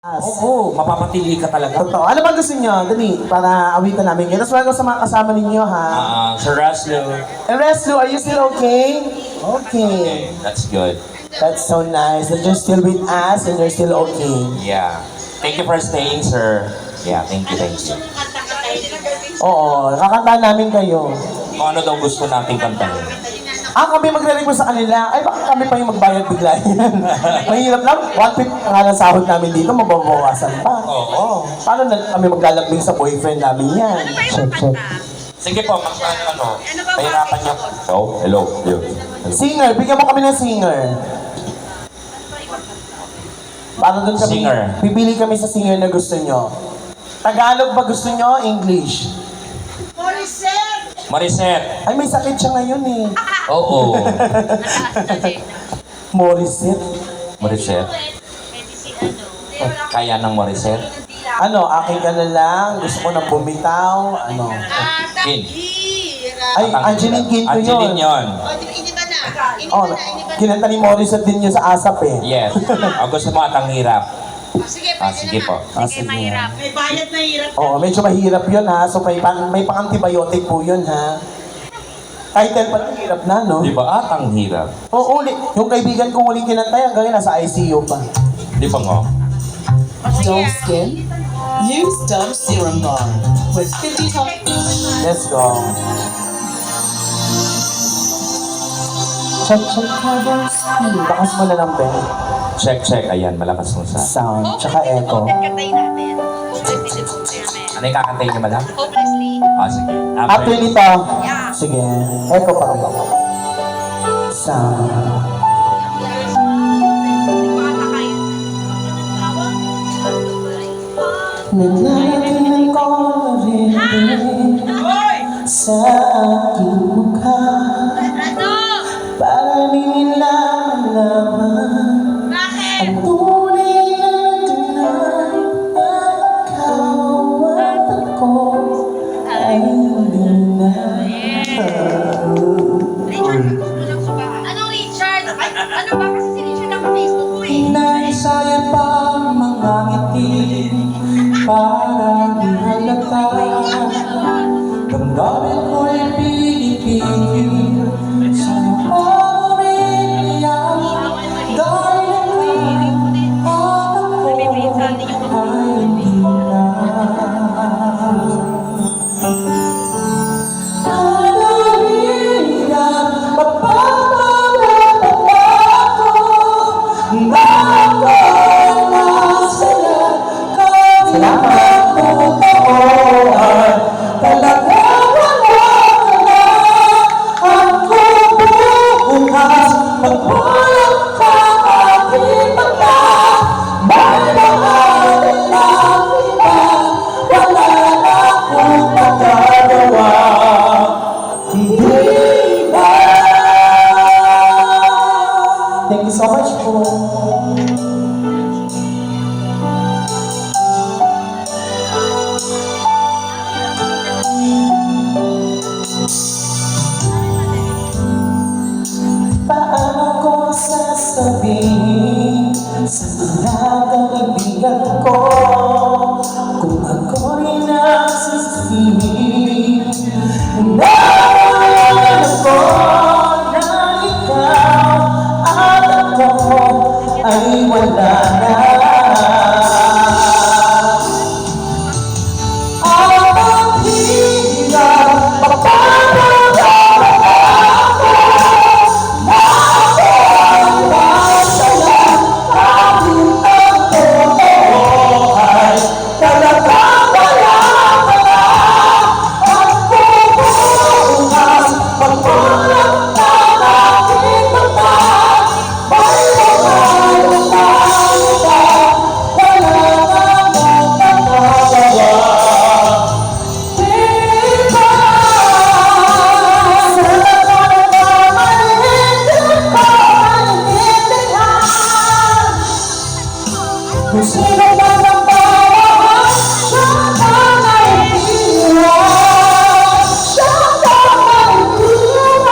Oo, mapapatili ka talaga. Totoo. Ano ba gusto niyo? Dali, para awitan namin kayo. Tapos welcome sa mga kasama ninyo, ha? Sir Raslo. And Reslu, are you still okay? Okay. That's good. That's so nice that you're still with us and you're still okay. Yeah. Thank you for staying, sir. Yeah, thank you, thank you. Oo, kakanta namin kayo. Kung ano daw gusto nating kantahin. Kami magre-request sa kanila, ay baka kami pa yung magbayad bigla yan. Mahirap lang, 1/5 nga ng sahod namin dito, mababawasan pa. Oo. Paano na kami maglalabing sa boyfriend namin yan? Check. Sige po, pahirapan niyo. Hello. Singer, bigyan mo kami ng singer. Para doon kami, Singer. pipili kami sa singer na gusto nyo. Tagalog ba gusto nyo? English? Mariset. Ay, may sakit siya ngayon eh. Oo. Morissette. Mariset. Kaya ng Mariset. Ano, akin ka na lang. Gusto ko na bumitaw. Ano? Kin. Ay, Angeline Quinto yun. Angeline yun. Hindi ba na? Oh, kinanta ni Morissette din yun sa ASAP eh. Yes. Ang gusto mo at ang hirap. Sige, Sige po. Sige, mahirap. May bayad na hirap. Oo, medyo mahirap yun ha. So may pang-antibiotic po yun ha. Title pa lang hirap na, no? Di ba at ang hirap? Oo, yung kaibigan kong huling kinantay, hanggang ngayon nasa ICU pa. Di ba nga? Dull skin? Use Dove Serum Bar with 50 times. Let's go. Check cover speed. Bakas mo na ng bell. Check. Ayan, malakas mo sa... Sound, tsaka echo. Kantayin natin. Ano yung kakantayin niyo, madam? Hopelessly. Sige. After nito, sige, echo pa rin. Sound. Nanayin ko rin sa aking mukha para di nila malaman ang tunay na ikaw at ako ay hindi na. Anong Richard? Ano ba? Kasi si Richard ang Facebook ko eh. Naisaya pa ang mga ngiti para di halata. Damdamin ko'y pinipigil sa pag-umiiyak dahil ang ako ay hindi na. Halahiran, magpapalala ako na ako'y masaya kahit totoo ay talaga wala na. Ako bukas magwalang sa aking mata, may mahal na iba, wala na akong magagawa. Hindi ba? Thank you so much po. Paano ko sasabihin sa mga kaibigan ko kung ako'y nagsisisi? Nararamdaman ko na ikaw at ako ay wala na. Ang hirap magpapalala ako na ako'y masaya kahit ang totoo ay talaga wala ka na. Ako bukas magwalang na aking mata, may mahal na iba, wala na akong magagawa. Kung sino man ang bawa, siya ang ay iwan. Siya ang ay iwan.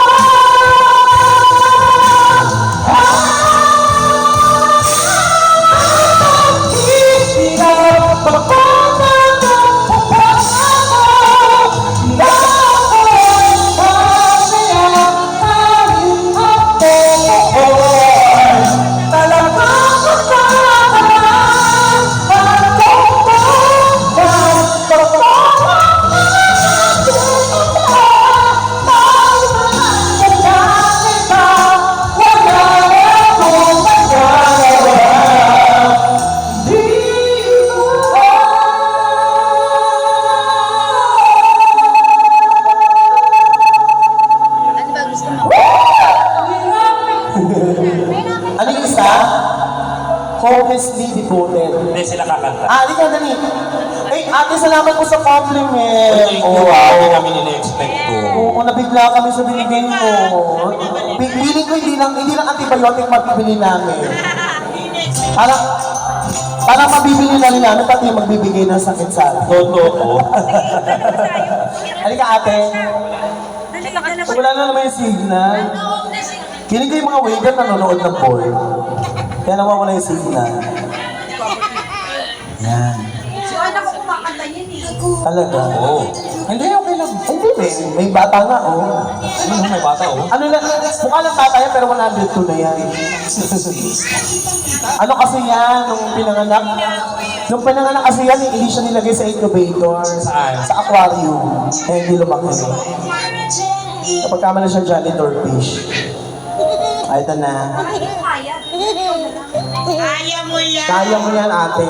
Hindi sila kakanta. Di ka, dali. Eh, ate, salamat po sa compliment. Thank you. Hindi kami nila-expect to. Oo, nabigla kami sa binigay mo. Piling ko hindi lang antibiotic mabibili namin. Parang mabibili na rin namin, pati yung magbibigay ng sakit sa atin. Totoo. Halika ate. So, wala na naman yung signal. Piling ko yung mga waiter nanonood ng board. Kaya nawawala yung signal. Yan. So, anak ko kumakanta yan eh. Talaga. Oo. Hindi, okay lang. Hindi, may bata nga, oh. Ano, may bata, oh. Ano lang, mukha lang bata yan, pero 102 na yan. Ano kasi yan, nung pinanganak kasi yan, hindi siya nilagay sa incubator. Saan? Sa aquarium. Eh, hindi lumaki. Kapag kama na siya janitor fish. Ay, ito na. Kaya. Kaya mo yan. Kaya mo yan, ate.